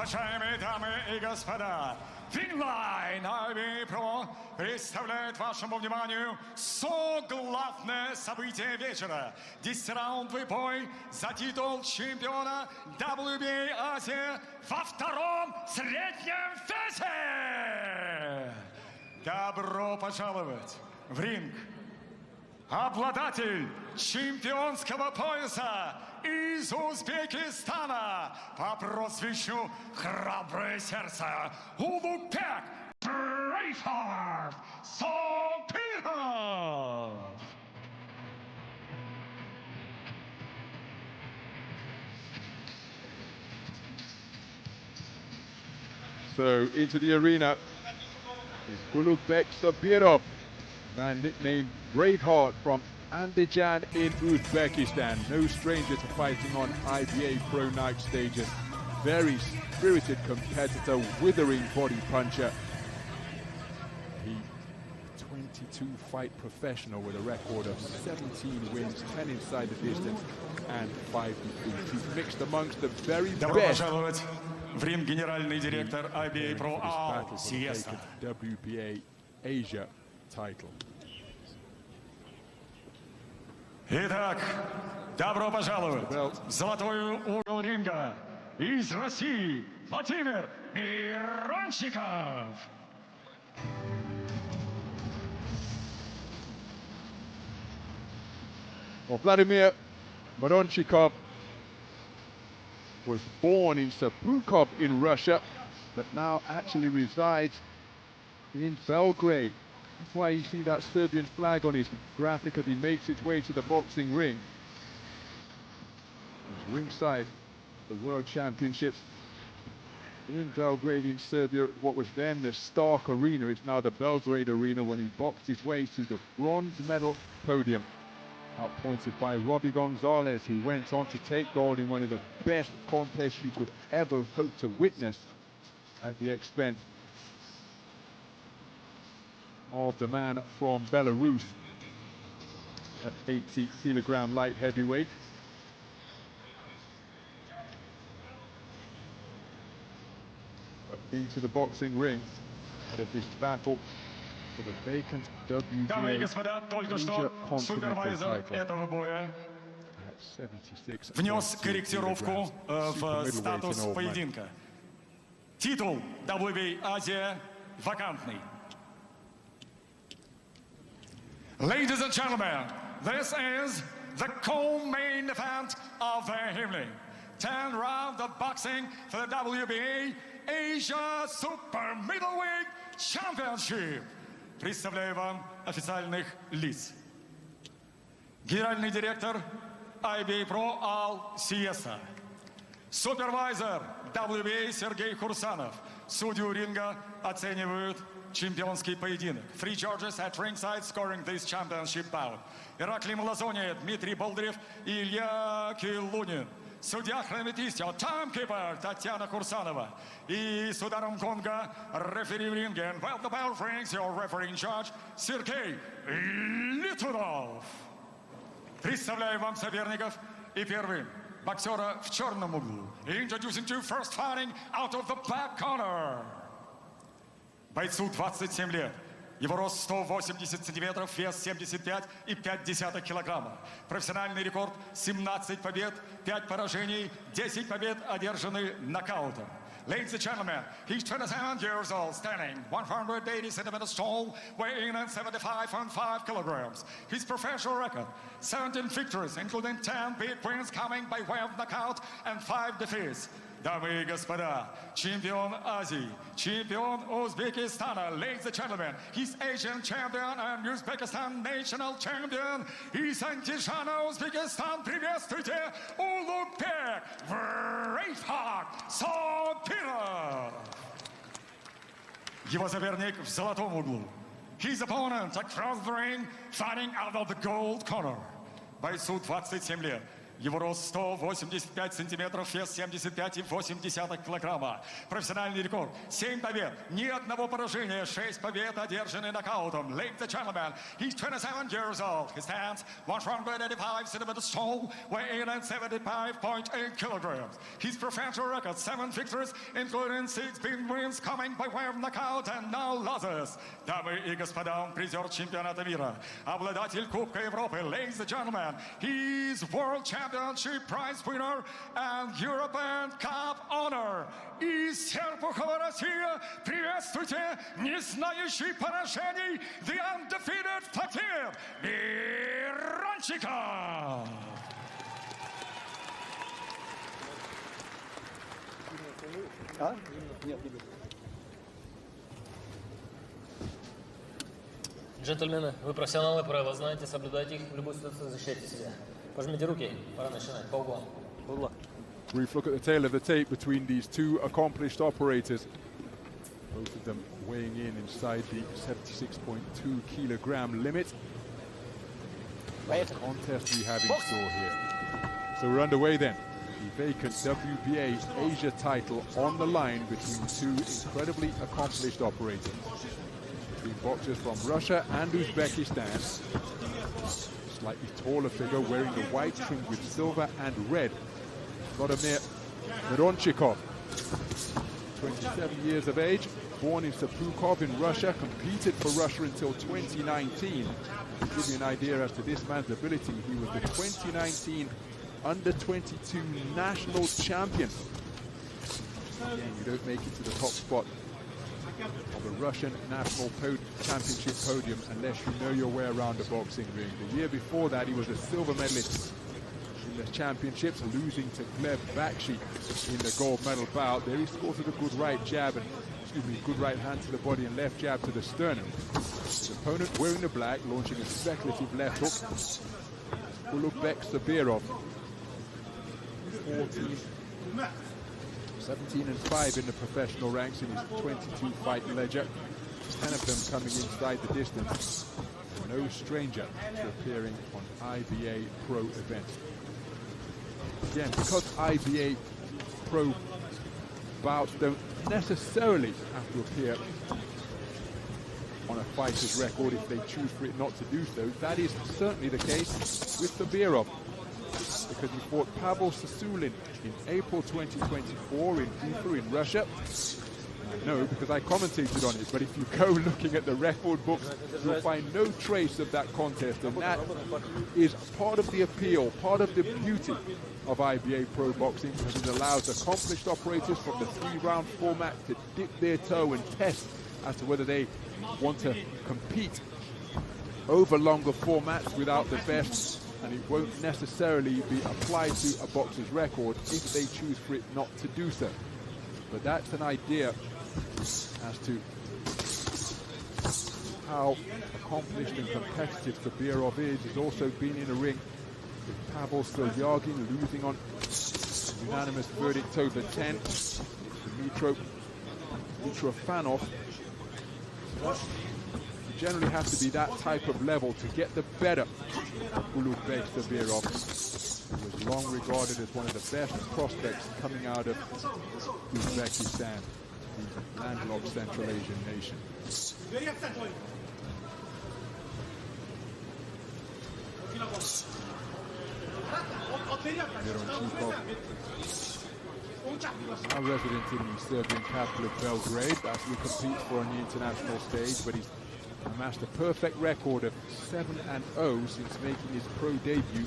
Уважаемые дамы и господа, Финлайн IBA.PRO представляет вашему вниманию главное событие вечера. 10-раундовый бой за титул чемпиона WBA Азия во втором среднем весе. Добро пожаловать в ринг. Обладатель чемпионского пояса из Узбекистана по прозвищу «Храброе сердце» Ulugbek Sobirov. So into the arena is Ulugbek Sobirov, man nicknamed Braveheart from Andijan in Uzbekistan. No stranger to fighting on IBA.PRO night stages. Very spirited competitor, withering body puncher. He 22 fight professional with a record of 17 wins, 10 inside the distance and 5 defeats. He's mixed amongst the very best. В ринг генеральный директор IBA.PRO CS WBA Asia title. Итак, добро пожаловать в золотой угол ринга из России Владимир Mironchikov. Well, Vladimir Mironchikov was born in Petersburg in Russia, but now actually resides in Belgrade. That's why you see that Serbian flag on his graphic as he makes his way to the boxing ring. He's ringside the World Championships in Belgrade in Serbia. What was then the Stark Arena is now the Belgrade Arena when he boxed his way to the bronze medal podium. Outpointed by Robbie Gonzalez, he went on to take gold in one of the best contests you could ever hope to witness at the expense of the man from Belarus at 80-kilogram light heavyweight. Into the boxing ring of this battle for the vacant WBA Asia Continental title. Внес корректировку в статус поединка. Титул WBA Азия вакантный. Ladies and gentlemen, this is the co-main event of the evening. 10 rounds of boxing for the WBA Asia Super Middleweight Championship. Представляю вам официальных лиц. Генеральный директор IBA.PRO Ал Сиеса. Супервайзер WBA Сергей Хурсанов. Судью ринга оценивают чемпионский поединок. Three judges at ringside scoring this championship bout. Ираклий Лазония, Дмитрий Болдырев и Илья Килунин. Судья хронометриста, таймкипер Татьяна Курсанова. И с ударом гонга рефери в ринге. And while the bell rings, your refereeing judge Сергей Литвинов. Представляю вам соперников и первым боксера в черном углу. Introducing to first fighting out of the black corner. Бойцу 27 лет. Его рост 180 сантиметров, вес 75,5 килограмма. Профессиональный рекорд 17 побед, 5 поражений, 10 побед одержаны нокаутом. Ladies and gentlemen, he's 27 years old, standing 180 centimeters tall, weighing in 75.5 kilograms. His professional record, 17 victories, including 10 big wins coming by way of knockout and 5 defeats. Дамы и господа, чемпион Азии, чемпион Узбекистана, ladies and gentlemen, he's Asian champion and Uzbekistan national champion. Из Андижана, Узбекистан, приветствуйте, Ulugbek Sobirov. Его соперник в золотом углу. His opponent across the ring, fighting out of the gold corner. Бойцу 27 лет. Его рост 185 сантиметров, вес 75,8 килограмма. Профессиональный рекорд 7 побед, ни одного поражения, 6 побед, одержанные нокаутом. Ladies and gentlemen, he's 27 years old. He stands 185 centimeters tall, weighing in 75.8 kilograms. His professional record 7 victories, including 6 big wins coming by way of knockout and no losses. Дамы и господа, он призер чемпионата мира, обладатель Кубка Европы. Ladies and gentlemen, he's World Championship prize winner and European Cup honor. Из Серпухова, Россия, приветствуйте, не знающий поражений, the undefeated Vladimir Mironchikov. Джентльмены, вы профессионалы, правила знаете, соблюдайте их, в любой ситуации защищайте себя. Пожмите руки, пора начинать, по углам. Brief look at the tail of the tape between these two accomplished operators. Both of them weighing in inside the 76.2 kilogram limit. What a contest we have in store here. So we're underway then. The vacant WBA Asia title on the line between two incredibly accomplished operators. Between boxers from Russia and Uzbekistan. Slightly taller figure wearing the white trimmed with silver and red. Vladimir Mironchikov, 27 years of age, born in Sapukov in Russia, competed for Russia until 2019. To give you an idea as to this man's ability, he was the 2019 Under-22 national champion. Again, you don't make it to the top spot of the Russian national championship podium unless you know your way around the boxing ring. The year before that, he was a silver medalist in the championships, losing to Gleb Bakshi in the gold medal bout. There he scores with a good right jab and, good right hand to the body and left jab to the sternum. His opponent wearing the black, launching a speculative left hook. Ulugbek Sobirov, 17 and 5 in the professional ranks in his 22 fight ledger. 10 of them coming inside the distance. No stranger to appearing on IBA.PRO events. Again, because IBA.PRO bouts don't necessarily have to appear on a fighter's record if they choose for it not to do so. That is certainly the case with Sobirov, because he fought Pavel Sasulin in April 2024 in Ufa in Russia. I know because I commentated on it, but if you go looking at the record books, you'll find no trace of that contest, and that is part of the appeal, part of the beauty of IBA.PRO boxing, because it allows accomplished operators from the 3-round format to dip their toe and test as to whether they want to compete over longer formats without the best, and it won't necessarily be applied to a boxer's record if they choose for it not to do so. But that's an idea as to how accomplished and competitive Sobirov is. He's also been in a ring with Pavel Stolyagin, losing on unanimous verdict over 10. Mitrofanov. You generally have to be that type of level to get the better of Ulugbek Sobirov, who was long regarded as one of the best prospects coming out of Uzbekistan, the landlocked Central Asian nation. Mironchikov, now resident in the Serbian capital of Belgrade, actually competes for on the international stage, but he's amassed a perfect record of 7-0 since making his pro debut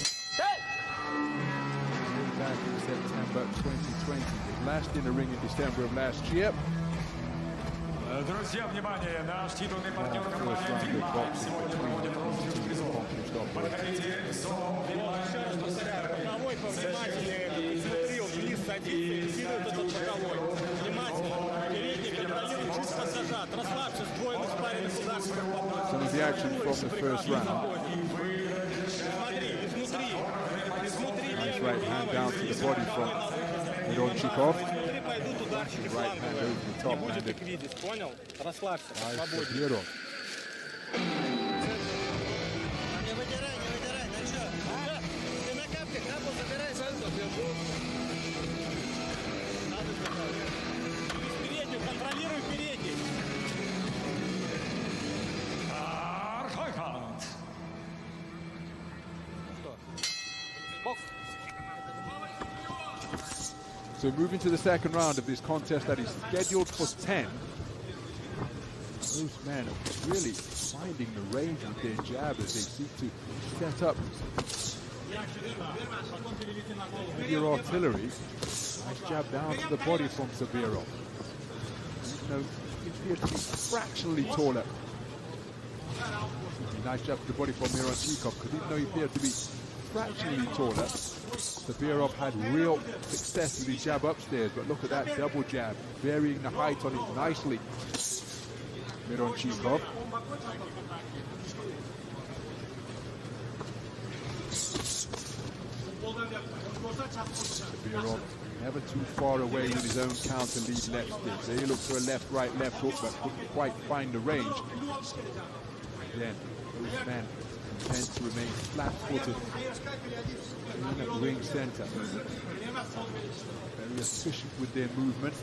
back in September 2020. His last in the ring in December of last year. Друзья, внимание, наш титульный партнер First round of boxing between the two accomplished operators. Some of the action from the first round. Nice right hand down to the body from Mironchikov. Right hand over the top handed by Sobirov. So moving to the second round of this contest that is scheduled for 10. Both men are really finding the range with their jab as they seek to set up your artillery. Nice jab down to the body from Sobirov. You know, he appeared to be fractionally taller. Nice jab to the body from Mironchikov, because even though he appeared to be fractionally taller, Sobirov had real success with his jab upstairs. But look at that double jab, varying the height on it nicely. Mironchikov. Sobirov never too far away with his own counter lead left stick. So he looks for a left-right left hook, but couldn't quite find the range. Again, both men intend to remain flat-footed in at ring center. Very efficient with their movement.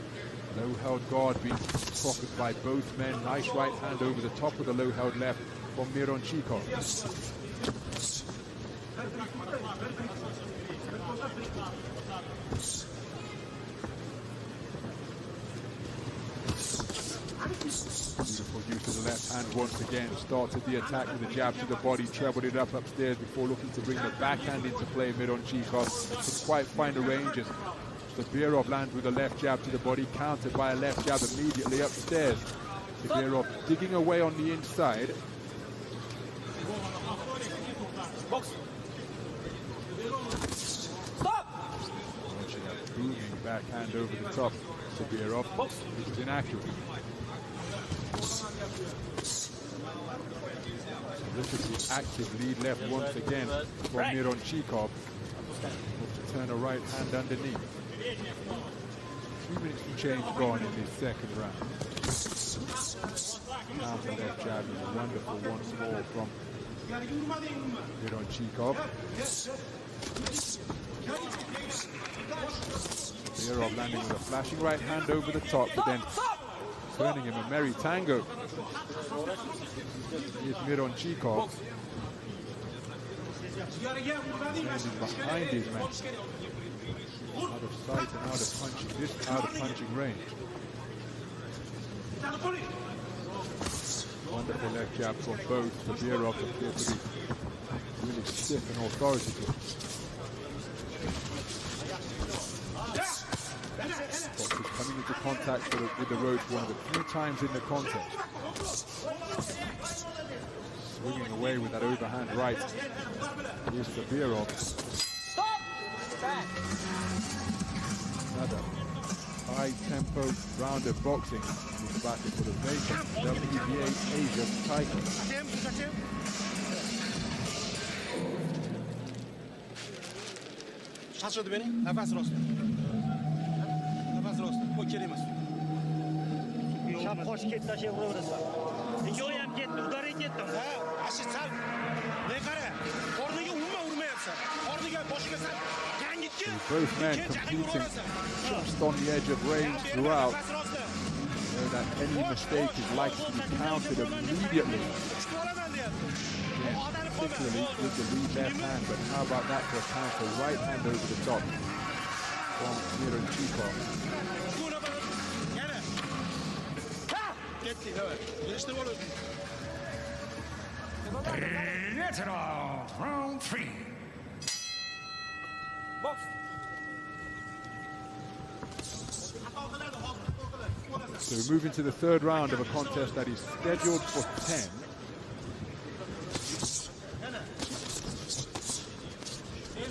Low-held guard being proffered by both men. Nice right hand over the top of the low-held left from Mironchikov. Beautiful use of the left hand once again. Started the attack with a jab to the body, trebled it up upstairs before looking to bring the backhand into play. Mironchikov couldn't quite find the ranges. Sobirov lands with a left jab to the body, countered by a left jab immediately upstairs. Sobirov digging away on the inside. Launching a booming backhand over the top. Sobirov, which is inaccurate. Terrifically active lead left once again from Mironchikov. To turn a right hand underneath. 2 minutes to change gone in this second round. Counter left jab is wonderful once more from Mironchikov. Sobirov landing with a flashing right hand over the top, but then turning him a merry tango. Here's Mironchikov. Standing behind his man. Out of sight and out of punching range. Wonderful left jab from both. Sobirov appears to be really stiff and authoritative. Boxers coming into contact with the ropes one of the few times in the contest. Swinging away with that overhand right. Here's Sobirov. Another high-tempo round of boxing in the battle for the vacant WBA Asia title. Şaşırdı beni. Nefes rostla. Nefes rostla. O kelime. Şap hoş git taşı vurursa. Yoyam git, udarı git. Ha, aşı sal. Ne kare? Ornaya vurma yapsan. Ornaya boş keser. Yan git ki. Both men competing just on the edge of range throughout. You know that any mistake is likely to be counted immediately. Again, particularly with the lead left hand, but how about that for a counter right hand over the top from Mironchikov. Let's it all. Round 3. So we move into the third round of a contest that is scheduled for 10.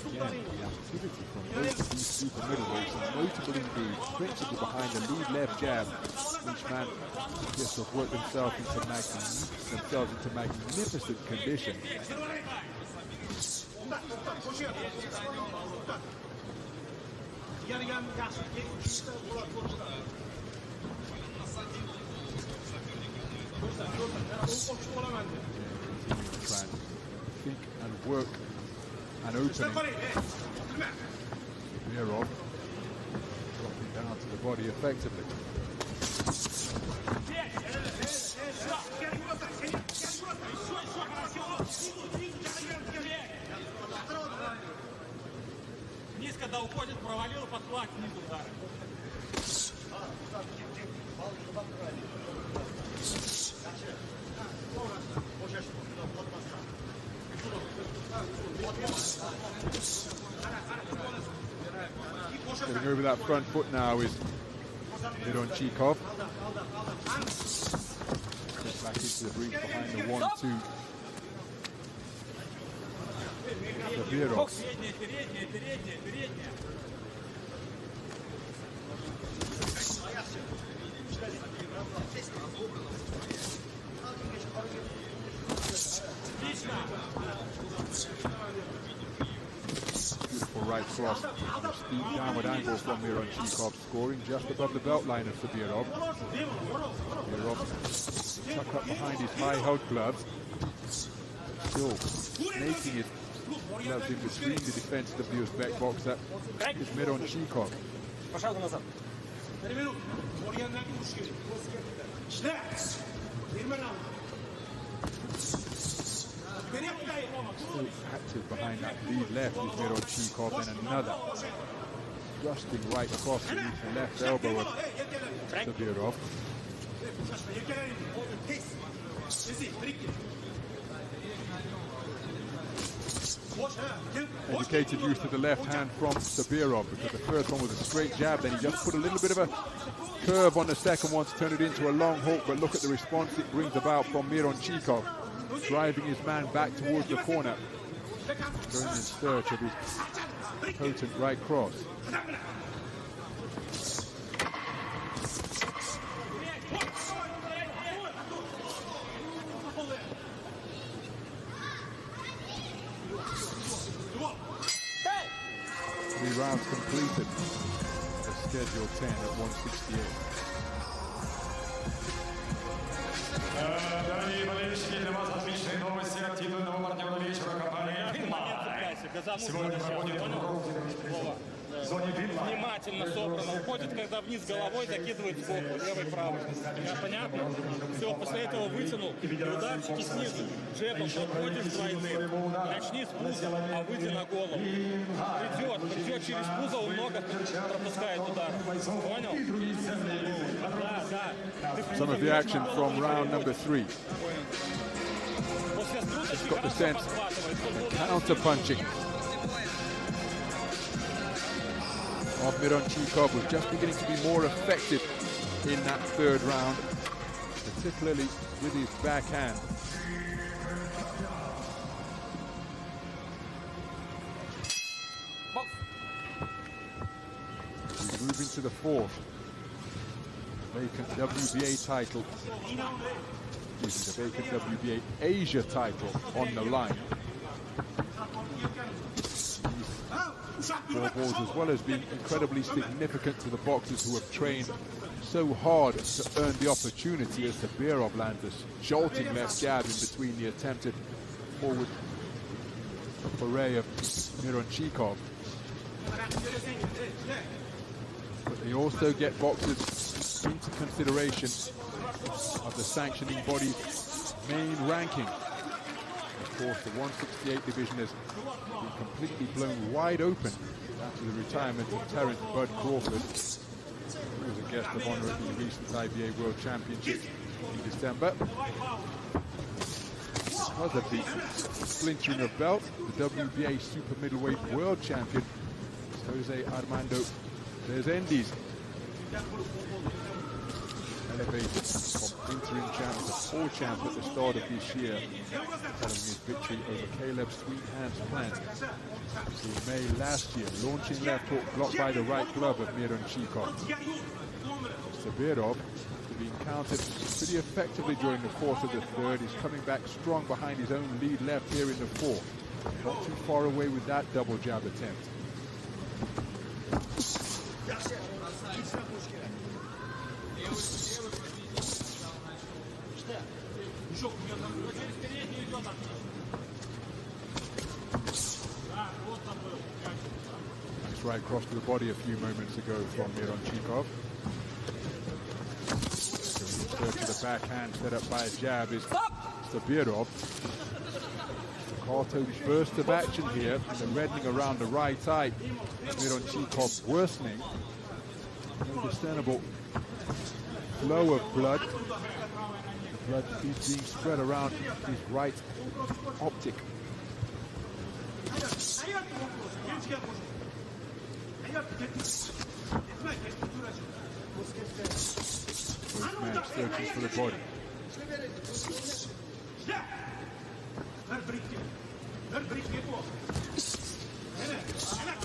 Again, the activity from both of these super middleweights is notable indeed. Principle behind the lead left jab. Each man appears to have worked themselves into magnificent condition. Try and think and work an opening. Sobirov dropping down to the body effectively. когда уходит, провалил под флаг снизу удары. Getting over that front foot now is Mironchikov. Get back into the breach behind the 1-2. Sobirov. Beautiful right cross. Steep downward angle from Mironchikov, scoring just above the belt line of Sobirov. Sobirov tucked up behind his high-held gloves. Still making it gloves in between the defense of the Uzbek boxer is Mironchikov. По шагу назад. Still active behind that lead left is Mironchikov, and another thrusting right across beneath the left elbow of Sobirov. Educated use of the left hand from Sobirov, because the first one was a straight jab, then he just put a little bit of a curve on the second one to turn it into a long hook, but look at the response it brings about from Mironchikov, driving his man back towards the corner, going in search of his potent right cross. Three rounds completed. The schedule 10 at 168. Дорогие болельщики, для вас отличные новости от титульного партнера вечера компании «Винмар». Сегодня проходит в зоне «Винмар». Внимательно собрано. Уходит, когда вниз головой закидывает сбоку, левой, правой. Понятно? Все, после этого вытянул. И ударчики снизу. Джебом подходишь двойным. Начни с пуза, а выйди на голову. Придет через пузо, он много пропускает удар. Понял? Да, да. Some of the action from round number 3. It's got the sense counter-punching of Mironchikov was just beginning to be more effective in that third round, particularly with his backhand. We move into the fourth. Vacant WBA title. This is a vacant WBA Asia title on the line. Four balls, as well as being incredibly significant to the boxers who have trained so hard to earn the opportunity, as Sobirov lands a jolting left jab in between the attempted forward foray of Mironchikov. But they also get boxers into consideration of the sanctioning body's main ranking. Of course, the 168 division has been completely blown wide open after the retirement of Terence Bud Crawford, who was a guest of honor at the recent IBA World Championship in December. Because of the splintering of belts, the WBA Super Middleweight World Champion Jose Armando Bezendes elevated from interim champ to full champ at the start of this year, following his victory over Caleb Sweethand's Plant in May last year, launching left hook blocked by the right glove of Mironchikov. Sobirov, to be encountered pretty effectively during the course of the third, is coming back strong behind his own lead left here in the fourth. Not too far away with that double jab attempt. Nice right cross to the body a few moments ago from Mironchikov. Going to the backhand set up by a jab is Sobirov. Kartov's burst of action here, and the reddening around the right eye. Mironchikov worsening. No discernible flow of blood. The blood is being spread around his right optic. Both men searching for the body.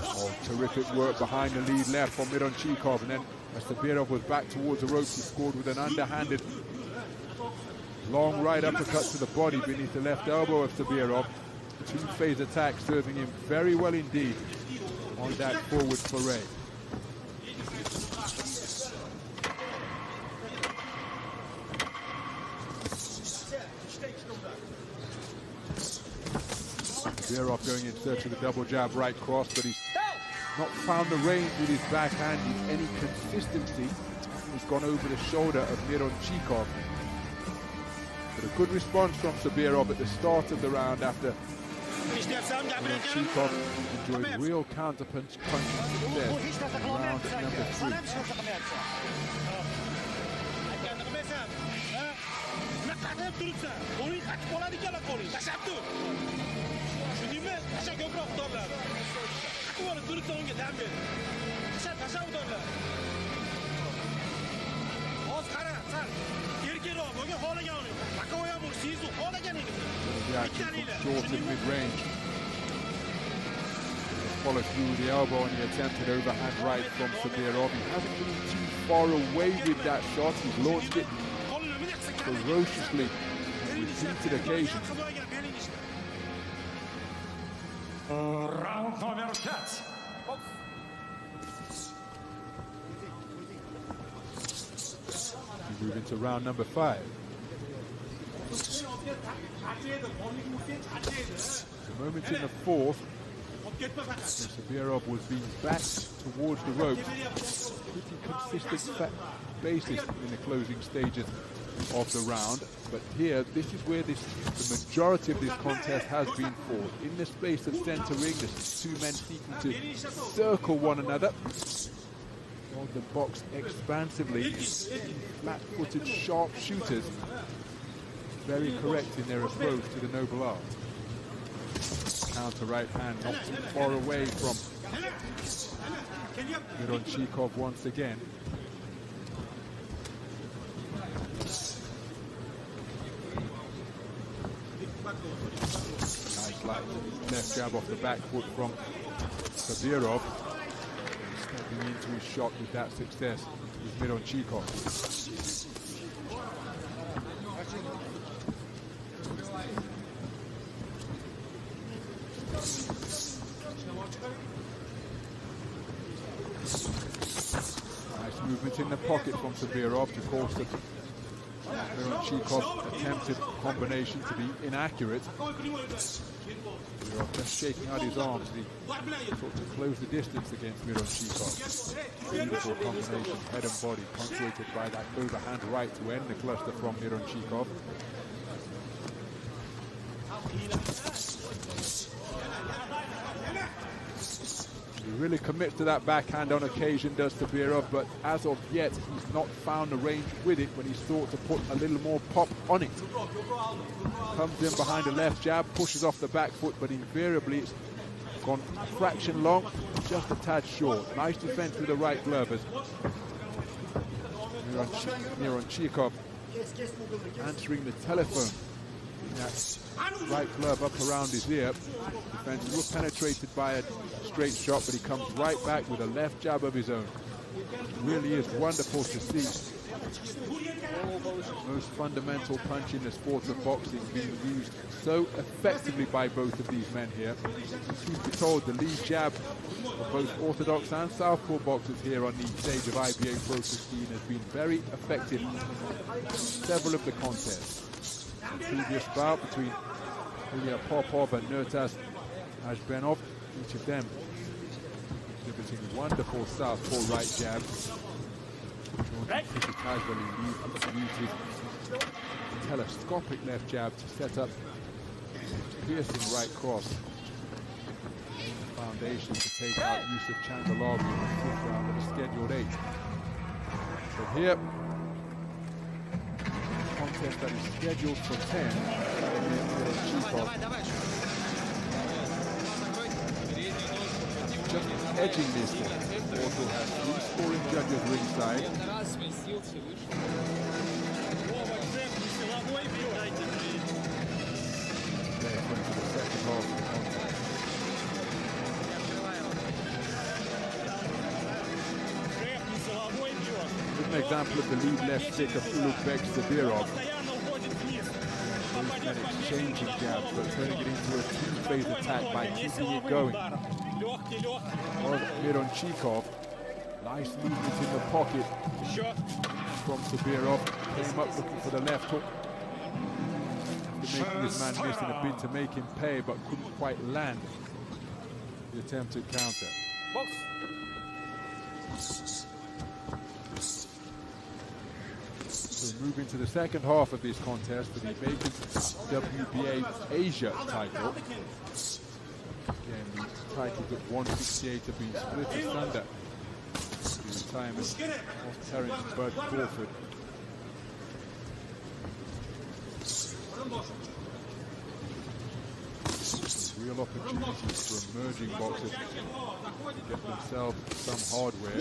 Oh, terrific work behind the lead left from Mironchikov, and then as Sobirov was back towards the ropes, he scored with an underhanded long right uppercut to the body beneath the left elbow of Sobirov. Two-phase attack serving him very well indeed on that forward foray. Sobirov going in search of the double jab right cross, but he's not found the range with his backhand with any consistency. He's gone over the shoulder of Mironchikov. But a good response from Sobirov at the start of the round after Mironchikov enjoyed real counter-punch success in round number 3. Mid-range. Follow through the elbow on the attempted overhand right from Sobirov. He hasn't been too far away with that shot. He's launched it ferociously on repeated occasions. Round номер 5. We move into round number 5. The moment in the fourth, Sobirov was being backed towards the ropes. Pretty consistent basis in the closing stages of the round. But here, this is where the majority of this contest has been fought. In the space of centering, there's two men seeking to circle one another. Hold the box expansively. Flat-footed sharp shooters. Very correct in their approach to the noble art. Counter right hand not too far away from Mironchikov once again. Nice left jab off the back foot from Sobirov. Stepping into his shot with that success with Mironchikov. Nice movement in the pocket from Sobirov to cause the Mironchikov's attempted combination to be inaccurate. Sobirov just shaking out his arms as he sought to close the distance against Mironchikov. Beautiful combination, head and body, punctuated by that overhand right to end the cluster from Mironchikov. He really commits to that backhand on occasion, does Sobirov, but as of yet, he's not found the range with it when he's thought to put a little more pop on it. Comes in behind the left jab, pushes off the back foot, but invariably it's gone a fraction long, just a tad short. Nice defense with the right glove as Mironchikov answering the telephone. That right glove up around his ear. Defense was penetrated by a straight shot, but he comes right back with a left jab of his own. It really is wonderful to see. Most fundamental punch in the sport of boxing being used so effectively by both of these men here. Truth be told, the lead jab of both orthodox and southpaw boxers here on the stage of IBA.PRO 15 has been very effective in several of the contests. The previous bout between Ilya Popov and Nurtas Ashbenov, each of them exhibiting wonderful southpaw right jabs. Used his telescopic left jab to set up Piercing right cross. Foundation to take out Yusuf Chandalavi in the 5th round of the scheduled 8. But here, contest that is scheduled for 10. Just edging this one. Also has 3 scoring judges ringside. They're going to the second half of the contest. An example of the lead left stick of Ulugbek Sobirov. Both men exchanging jabs, but turning it into a two-phase attack by keeping it going. Mironchikov, nice movement in the pocket from Sobirov. Came up looking for the left hook. After making this man miss in a bid to make him pay, but couldn't quite land the attempted counter. Box. So moving to the second half of this contest for the vacant WBA Asia title. Again, the titles at 168 have been split asunder. The retirement of Terence Bud Crawford. Real opportunities for emerging boxers to get themselves some hardware.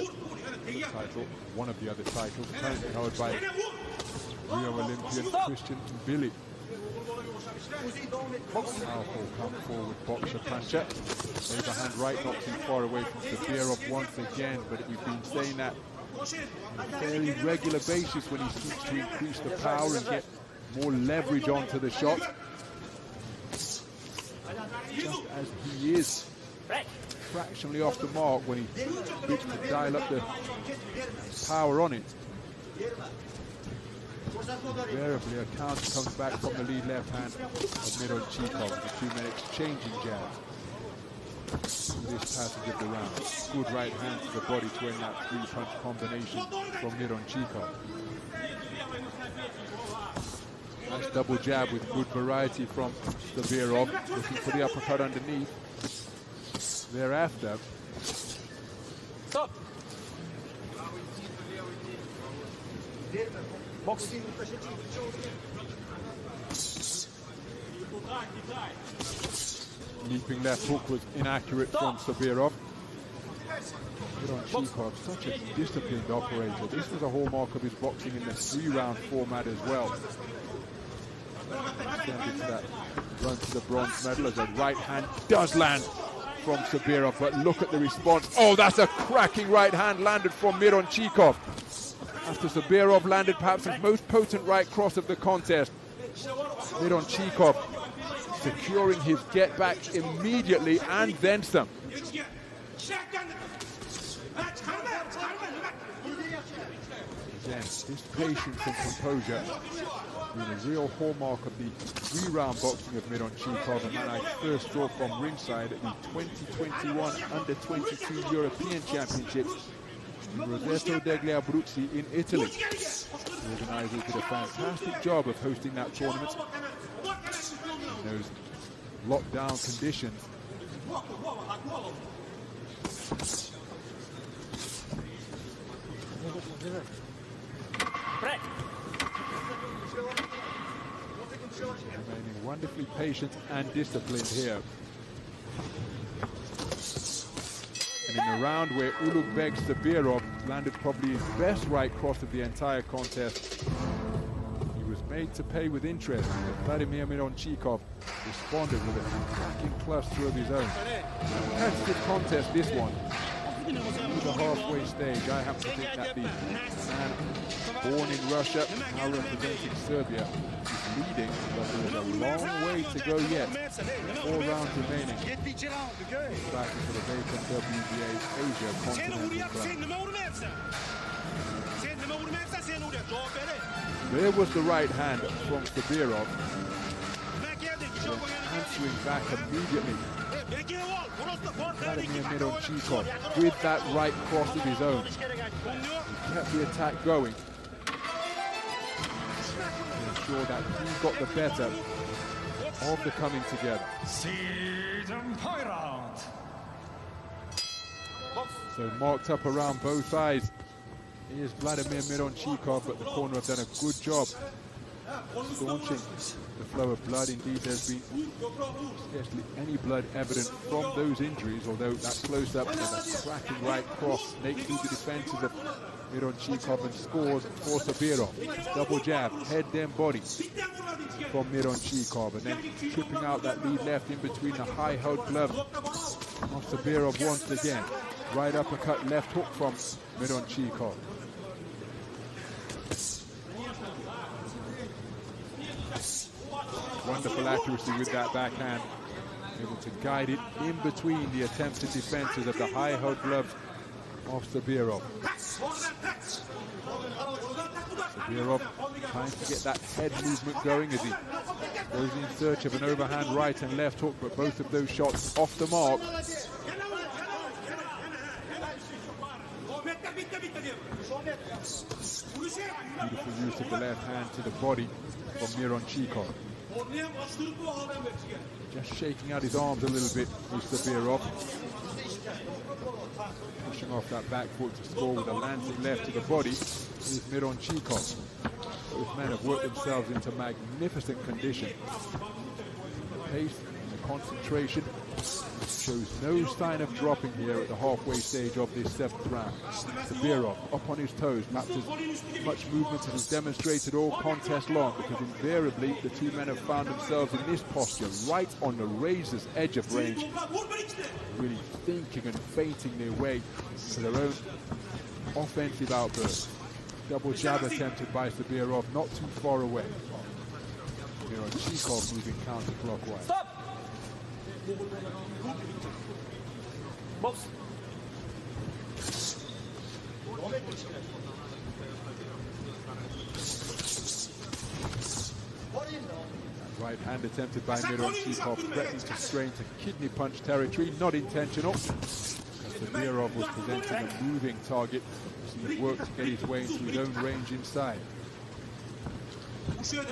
The title, one of the other titles, currently held by Rio Olympian Christian Billy. Powerful come forward boxer puncher. Overhand right not too far away from Sobirov once again, but we've been saying that on a fairly regular basis when he seeks to increase the power and get more leverage onto the shot. Just as he is fractionally off the mark when he bids to dial up the power on it. Invariably, a counter comes back from the lead left hand of Mironchikov. The 2 men exchanging jabs through this passage of the round. Good right hand to the body to end that 3-punch combination from Mironchikov. Nice double jab with good variety from Sobirov, looking for the uppercut underneath. Thereafter, Stop. Box. leaping left hook was inaccurate from Sobirov. Mironchikov, such a disciplined operator. This was a hallmark of his boxing in the 3-round format as well. Extended that run to the bronze medal as a right hand does land from Sobirov, but look at the response. Oh, that's a cracking right hand landed from Mironchikov. After Sobirov landed perhaps his most potent right cross of the contest, Mironchikov securing his get back immediately and then some. Again, this patience and composure being a real hallmark of the 3-round boxing of Mironchikov, and man I first saw from ringside at the 2021 Under-22 European Championships in Roseto degli Abruzzi in Italy. The organisers did a fantastic job of hosting that tournament in those lockdown conditions. Remaining wonderfully patient and disciplined here. And in a round where Ulugbek Sobirov landed probably his best right cross of the entire contest, he was made to pay with interest, but Vladimir Mironchikov responded with a cracking cluster of his own. Competitive contest, this one. To the halfway stage, I happen to think that the man born in Russia, now representing Serbia, is leading, but there is a long way to go yet. 4 rounds remaining. Back for the vacant WBA Asia Continental Crown. There was the right hand from Sobirov, answering back immediately. Vladimir Mironchikov with that right cross of his own. He kept the attack going to ensure that he got the better of the coming together. Season point round. So marked up around both eyes is Vladimir Mironchikov, but the corner have done a good job staunching the flow of blood. Indeed, there's been scarcely any blood evident from those injuries, although that close-up with a cracking right cross makes through the defenses of Mironchikov and scores for Sobirov. Double jab, head then body from Mironchikov, and then tripping out that lead left in between the high-held glove of Sobirov once again. Right uppercut, left hook from Mironchikov. Wonderful accuracy with that backhand, able to guide it in between the attempted defenses of the high-held gloves of Sobirov. Sobirov trying to get that head movement going as he goes in search of an overhand right and left hook, but both of those shots off the mark. Beautiful use of the left hand to the body from Mironchikov. Just shaking out his arms a little bit with Sobirov. Pushing off that back foot to score with a lancing left to the body is Mironchikov. Both men have worked themselves into magnificent condition. The pace and the concentration shows no sign of dropping here at the halfway stage of this 7th round. Sobirov up on his toes, perhaps as much movement as is demonstrated all contest long, because invariably the two men have found themselves in this posture, right on the razor's edge of range, really thinking and feinting their way to their own offensive outburst. Double jab attempted by Sobirov, not too far away. Mironchikov moving counterclockwise. Stop! Box. Right hand attempted by Mironchikov, threatening to strain to kidney punch territory, not intentional. Sobirov was presenting a moving target as he worked to get his way into his own range inside. Scoring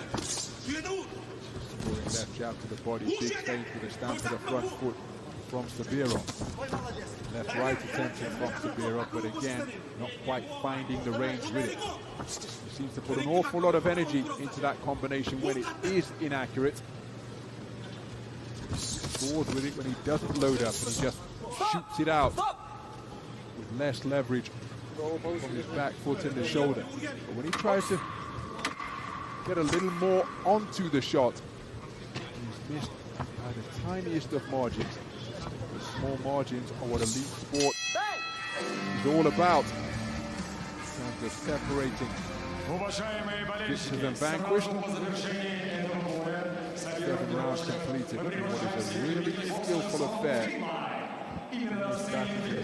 left jab to the body, big feint with a stamp to the front foot from Sobirov. Left right attempted from Sobirov, but again, not quite finding the range with it. He seems to put an awful lot of energy into that combination when it is inaccurate. Scores with it when he doesn't load up and he just shoots it out with less leverage from his back foot and the shoulder. But when he tries to get a little more onto the shot, he's missed by the tiniest of margins. The small margins are what elite sport is all about. In terms of separating victors and vanquished. 7 rounds completed in what is a really skillful affair. This battle for the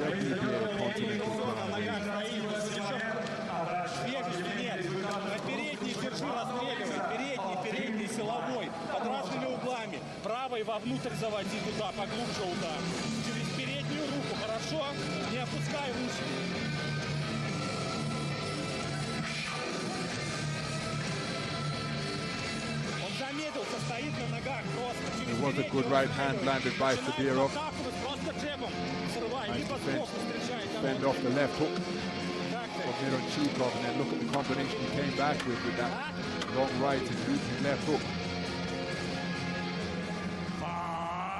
WBA Continental Crown. Передний силовой, под разными углами. Правой вовнутрь заводи туда, поглубже удар. Через переднюю руку, хорошо? Не опускай выше. Он замедлился, стоит на ногах просто. It was a good right hand landed by Sobirov. Nice to fend off the left hook of Mironchikov, and then look at the combination he came back with that long right and looping left hook.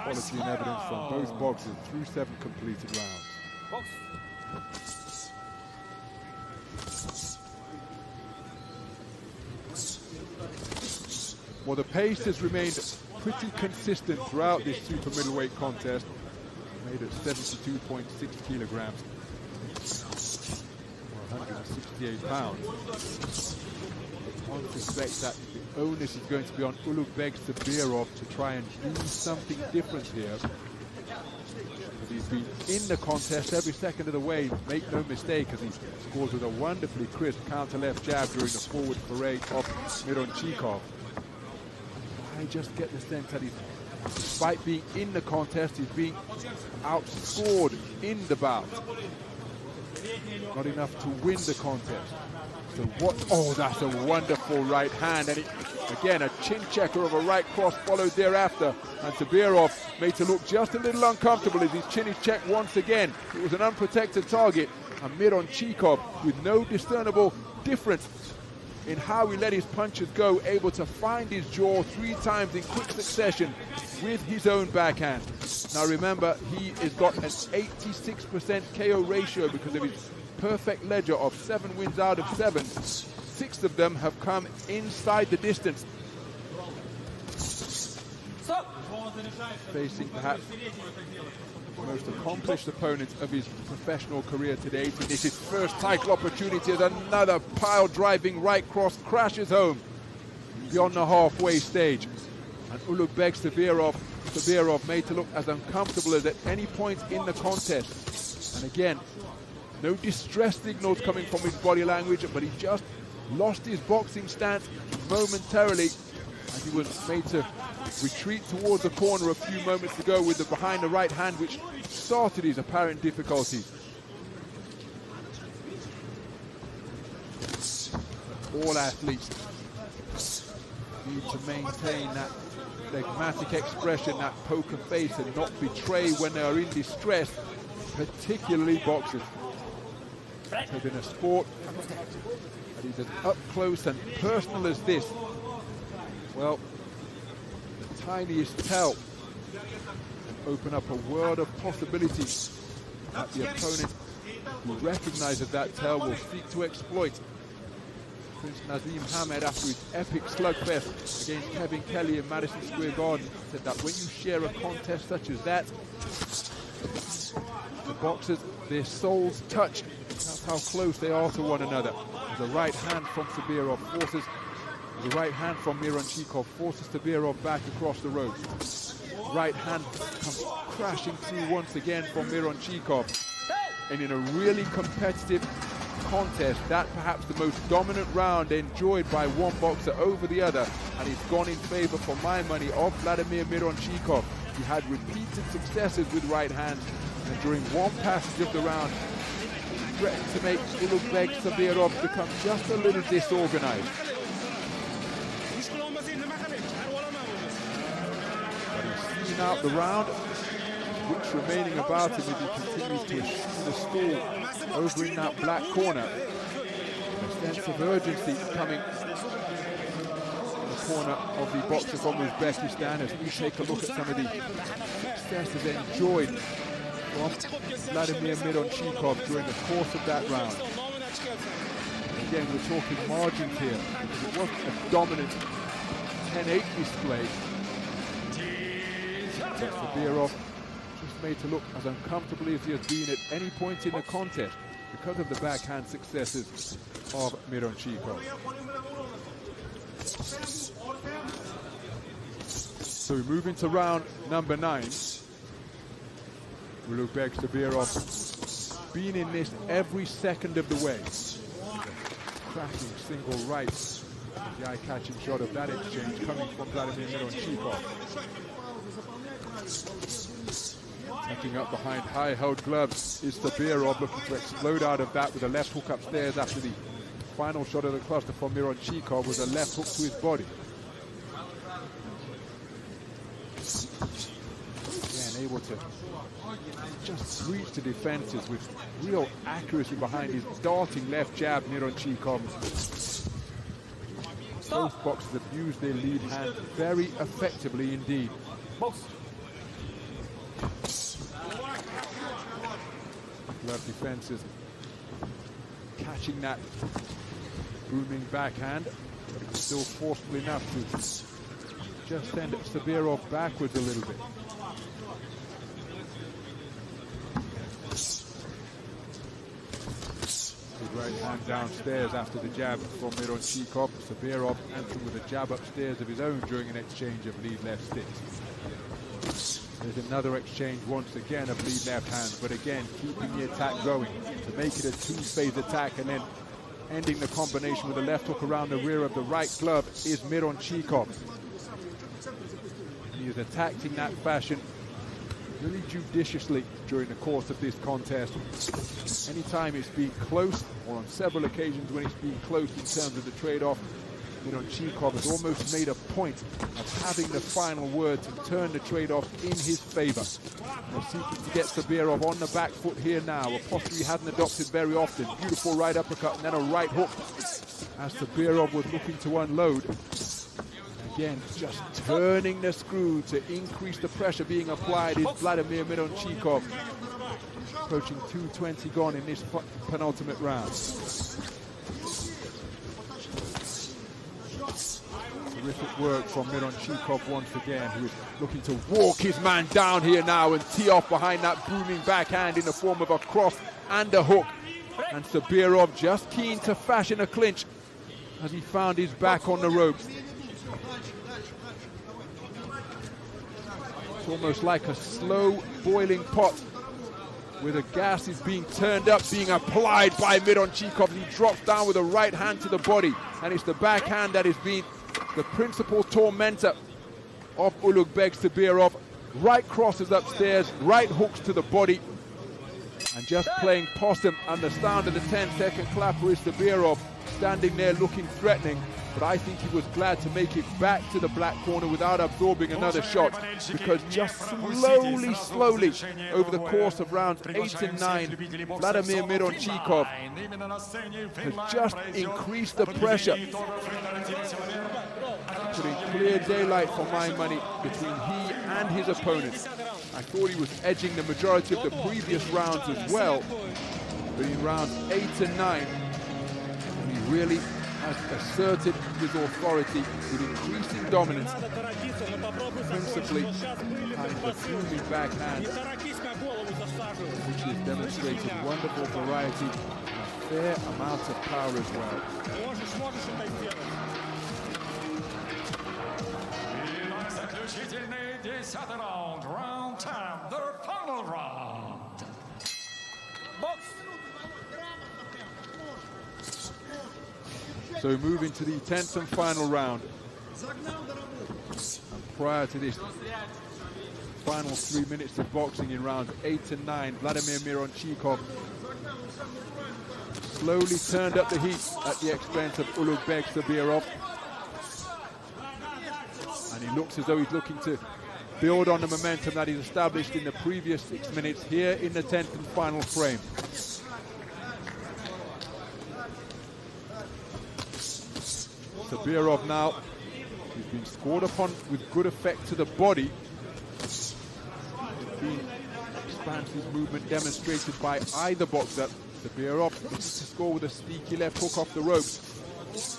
Quality and evidence from both boxers through 7 completed rounds. Well, the pace has remained pretty consistent throughout this super middleweight contest, made at 72.6 kilograms. 168 pounds. One suspects that the onus is going to be on Ulugbek Sobirov to try and do something different here. But he's been in the contest every second of the way, make no mistake, as he scores with a wonderfully crisp counter left jab during the forward parade of Mironchikov. I just get the sense that despite being in the contest, he's being outscored in the bout. Not enough to win the contest. So what? Oh, that's a wonderful right hand. And again, a chin checker of a right cross followed thereafter. And Sobirov made to look just a little uncomfortable as his chin is checked once again. It was an unprotected target. And Mironchikov, with no discernible difference in how he let his punches go, able to find his jaw 3 times in quick succession with his own backhand. Now remember, he has got an 86% KO ratio because of his perfect ledger of 7 wins out of 7. 6 of them have come inside the distance. Facing perhaps the most accomplished opponent of his professional career to date. And this is his first title opportunity as another pile-driving right cross crashes home beyond the halfway stage. And Ulugbek Sobirov made to look as uncomfortable as at any point in the contest. And again, no distress signals coming from his body language, but he just lost his boxing stance momentarily as he was made to retreat towards the corner a few moments ago with the behind the right hand, which started his apparent difficulties. All athletes need to maintain that phlegmatic expression, that poker face, and not betray when they are in distress, particularly boxers. So in a sport that is as up close and personal as this, well, the tiniest tell can open up a world of possibilities that the opponent who recognizes that tell will seek to exploit. Prince Nazim Hamed, after his epic slugfest against Kevin Kelly in Madison Square Garden, said that when you share a contest such as that, the boxers, their souls touch. That's how close they are to one another. The right hand from Sobirov forces, the right hand from Mironchikov forces Sobirov back across the road. Right hand comes crashing through once again from Mironchikov. And in a really competitive contest, that perhaps the most dominant round enjoyed by one boxer over the other, and it's gone in favor, for my money, of Vladimir Mironchikov. He had repeated successes with right hands, and during one passage of the round, he threatened to make Ulugbek Sobirov become just a little disorganized. But he's seen out the round, which remaining about him as he continues to eschew the stall over in that black corner. A sense of urgency coming in the corner of the boxer from Uzbekistan as we take a look at some of the successes enjoyed from Vladimir Mironchikov during the course of that round. Again, we're talking margins here, because it wasn't a dominant 10-8 display. Sobirov just made to look as uncomfortably as he has been at any point in the contest because of the backhand successes of Mironchikov. So we move into round number 9. Ulugbek Sobirov been in this every second of the way. Cracking single right. The eye-catching shot of that exchange coming from Vladimir Mironchikov. Tucking up behind high-held gloves is Sobirov, looking to explode out of that with a left hook upstairs after the final shot of the cluster from Mironchikov was a left hook to his body. Again, able to just breach the defenses with real accuracy behind his darting left jab, Mironchikov. Both boxers have used their lead hand very effectively indeed. Glove defenses catching that booming backhand, but it's still forceful enough to just send Sobirov backwards a little bit. Good right hand downstairs after the jab from Mironchikov. Sobirov answering with a jab upstairs of his own during an exchange of lead left sticks. There's another exchange once again of lead left hand, but again keeping the attack going to make it a two-phase attack, and then ending the combination with a left hook around the rear of the right glove is Mironchikov. He has attacked in that fashion really judiciously during the course of this contest. Anytime it's been close, or on several occasions when it's been close in terms of the trade-off, Mironchikov has almost made a point of having the final word to turn the trade-off in his favor. They're seeking to get Sobirov on the back foot here now, a posture he hadn't adopted very often. Beautiful right uppercut and then a right hook as Sobirov was looking to unload. Again, just turning the screw to increase the pressure being applied is Vladimir Mironchikov. Approaching 2:20 gone in this penultimate round. Terrific work from Mironchikov once again, who is looking to walk his man down here now and tee off behind that booming backhand in the form of a cross and a hook. And Sobirov just keen to fashion a clinch as he found his back on the ropes. It's almost like a slow boiling pot where the gas is being turned up, being applied by Mironchikov. He drops down with a right hand to the body, and it's the backhand that is being the principal tormentor of Ulugbek Sobirov. Right crosses upstairs, right hooks to the body, and just playing possum. And the sound of the 10-second clapper is Sobirov standing there looking threatening, but I think he was glad to make it back to the black corner without absorbing another shot, because just slowly over the course of rounds 8 and 9, Vladimir Mironchikov has just increased the pressure, putting clear daylight for my money between he and his opponent. I thought he was edging the majority of the previous rounds as well, but in rounds 8 and 9, he really has asserted his authority with increasing dominance, principally behind the booming backhand, which has demonstrated wonderful variety and a fair amount of power as well. Round 10, the final round. So moving to the 10th and final round. And prior to this final 3 minutes of boxing in rounds 8 and 9, Vladimir Mironchikov slowly turned up the heat at the expense of Ulugbek Sobirov. And he looks as though he's looking to build on the momentum that he's established in the previous 6 minutes here in the 10th and final frame. Sobirov now, he's been scored upon with good effect to the body. Expansive movement demonstrated by either boxer. Sobirov looks to score with a sneaky left hook off the ropes,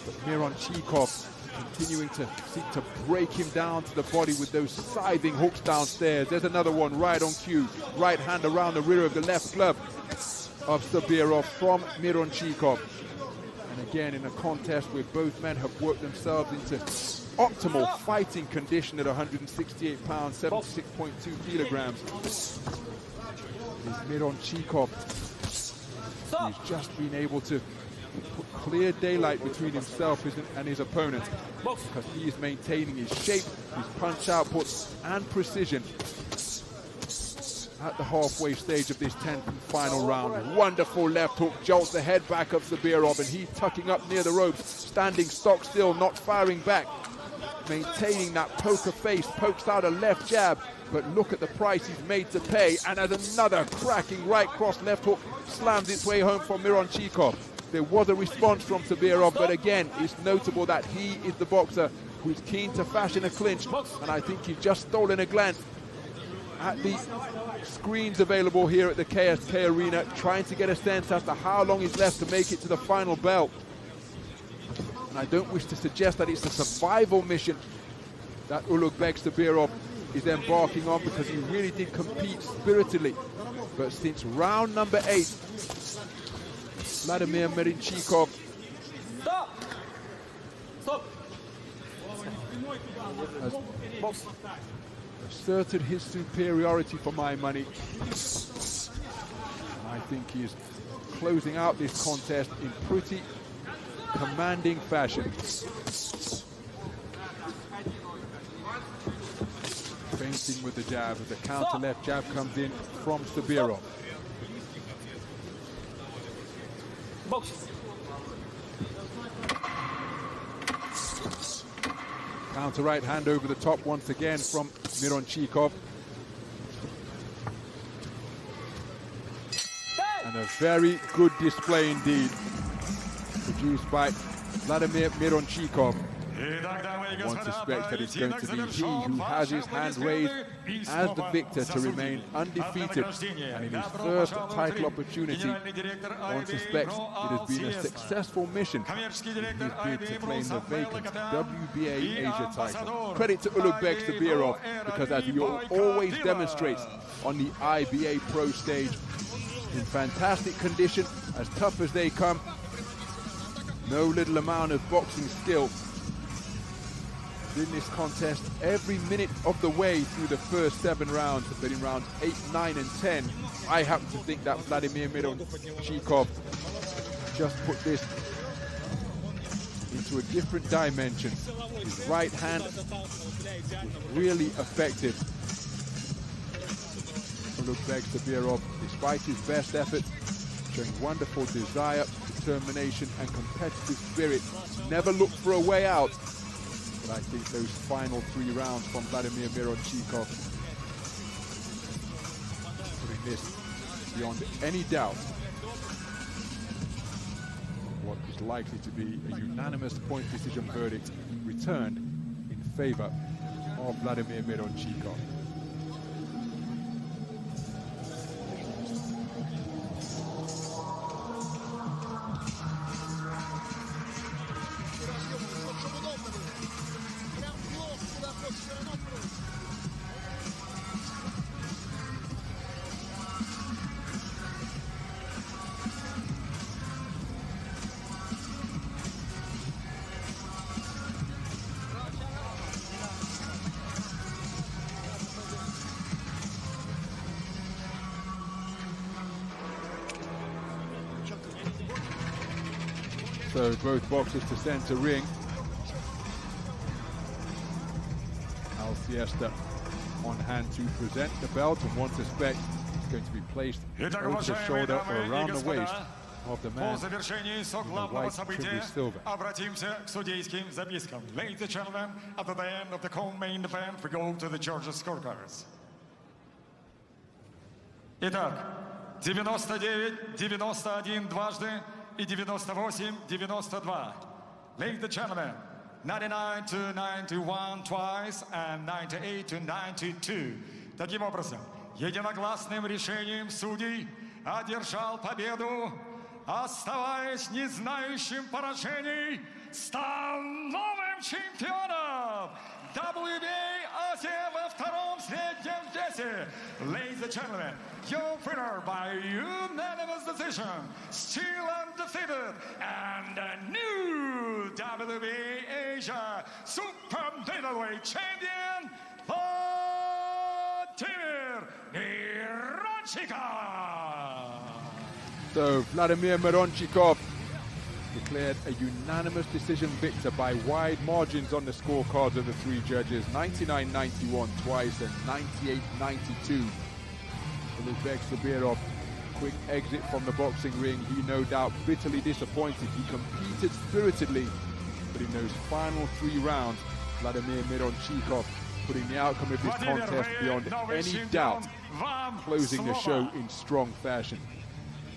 but Mironchikov continuing to seek to break him down to the body with those scything hooks downstairs. There's another one right on cue. Right hand around the rear of the left glove of Sobirov from Mironchikov. And again, in a contest where both men have worked themselves into optimal fighting condition at 168 pounds, 76.2 kilograms. Is Mironchikov. He's just been able to put clear daylight between himself and his opponent, because he is maintaining his shape, his punch output and precision at the halfway stage of this 10th and final round. Wonderful left hook jolts the head back of Sobirov, and he's tucking up near the ropes, standing stock still, not firing back, maintaining that poker face, pokes out a left jab, but look at the price he's made to pay, and as another cracking right cross left hook slams its way home from Mironchikov. There was a response from Sobirov, but again, it's notable that he is the boxer who's keen to fashion a clinch, and I think he's just stolen a glance at the screens available here at the KSK Arena, trying to get a sense as to how long is left to make it to the final bell. And I don't wish to suggest that it's a survival mission that Ulugbek Sobirov is embarking on, because he really did compete spiritedly. But since round number 8, Vladimir Mironchikov has asserted his superiority for my money. I think he is closing out this contest in pretty commanding fashion. Feints waiting with the jab as the counter left jab comes in from Sobirov. Бокс. Counter right hand over the top once again from Mironchikov. And a very good display indeed, produced by Vladimir Mironchikov. One suspects that it's going to be he who has his hand raised as the victor to remain undefeated. And in his first title opportunity, one suspects it has been a successful mission in his bid to claim the vacant WBA Asia title. Credit to Ulugbek Sobirov, because as he always demonstrates on the IBA.PRO stage, in fantastic condition, as tough as they come, no little amount of boxing skill in this contest. Every minute of the way through the first 7 rounds, but in rounds 8, 9 and 10, I happen to think that Vladimir Mironchikov just put this into a different dimension. His right hand was really effective. Ulugbek Sobirov, despite his best efforts, showing wonderful desire, determination and competitive spirit, never looked for a way out. But I think those final 3 rounds from Vladimir Mironchikov, putting this beyond any doubt, what is likely to be a unanimous point decision verdict returned in favor of Vladimir Mironchikov. So both boxers to center ring. Al Siesta on hand to present the belt, and one suspect is going to be placed over the shoulder or around the waist of the man по завершении главного события обратимся к судейским запискам. Ladies and gentlemen, at the end of the co-main event, we go to the judges' scorecards. Итак, 99, 91 дважды и 98, 92. Ladies and gentlemen, 99 to 91 twice and 98 to 92. Таким образом, единогласным решением судей одержал победу, оставаясь не знающим поражений, стал новым чемпионом WBA Азия во втором среднем весе. Ladies and gentlemen, your winner by unanimous decision, still undefeated, and the new WBA Asia Super Middleweight Champion, Vladimir Mironchikov. So Vladimir Mironchikov declared a unanimous decision victor by wide margins on the scorecards of the 3 judges, 99-91 twice and 98-92. Ulugbek Sobirov, quick exit from the boxing ring. He no doubt bitterly disappointed. He competed spiritedly, but in those final 3 rounds, Vladimir Mironchikov putting the outcome of this contest beyond any doubt, closing the show in strong fashion.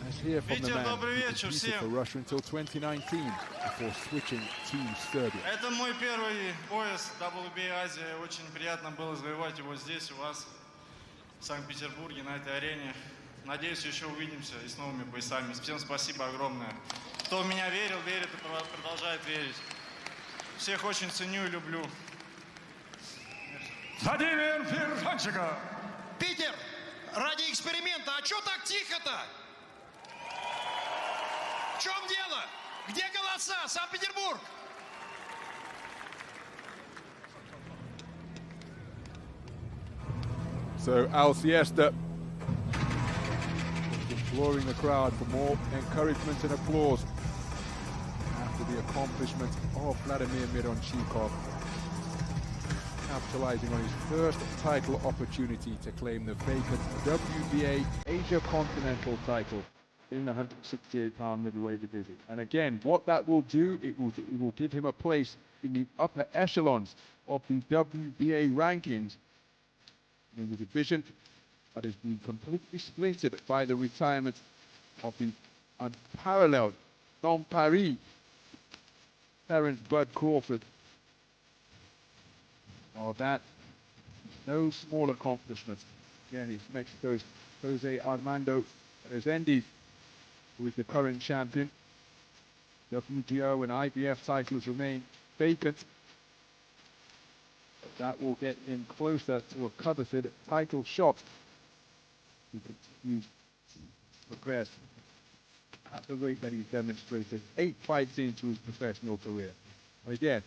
Let's hear from the man who competed for Russia until 2019 before switching to Serbia. Это мой первый пояс WBA Азия. Очень приятно было завоевать его здесь, у вас, в Санкт-Петербурге, на этой арене. Надеюсь, еще увидимся и с новыми поясами. Всем спасибо огромное. Кто в меня верил, верит и продолжает верить. Всех очень ценю и люблю. Владимир Mironchikov. Питер, ради эксперимента, а чё так тихо-то? В чем дело? Где голоса? Санкт-Петербург! So Al Siesta imploring the crowd for more encouragement and applause after the accomplishment of Vladimir Mironchikov. capitalizing on his first title opportunity to claim the vacant WBA Asia Continental title in the 168-pound middleweight division. And again, what that will do, it will give him a place in the upper echelons of the WBA rankings in the division that has been completely splintered by the retirement of the unparalleled non-Paris Terence Bud Crawford. Oh, that no small accomplishment. Again, it's Mexico's Jose Armando Resendiz, who is the current champion. WTO and IBF titles remain vacant. But that will get him closer to a coveted title shot. He continues to progress at the rate that he's demonstrated 8 fights into his professional career. Again,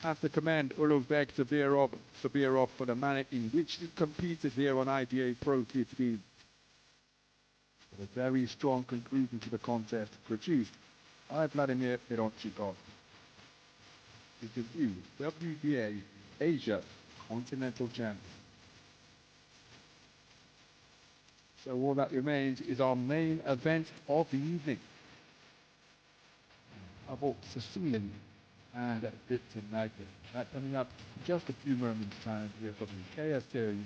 have to commend Ulugbek Sobirov for the manner in which he competed here on IBA.PRO 15. A very strong conclusion to the contest produced by Vladimir Mironchikov. It's a new WBA Asia Continental Champion. So all that remains is our main event of the evening. About Sicilian and Victor Nagel. That coming up just a few moments time here from the KSK Arena.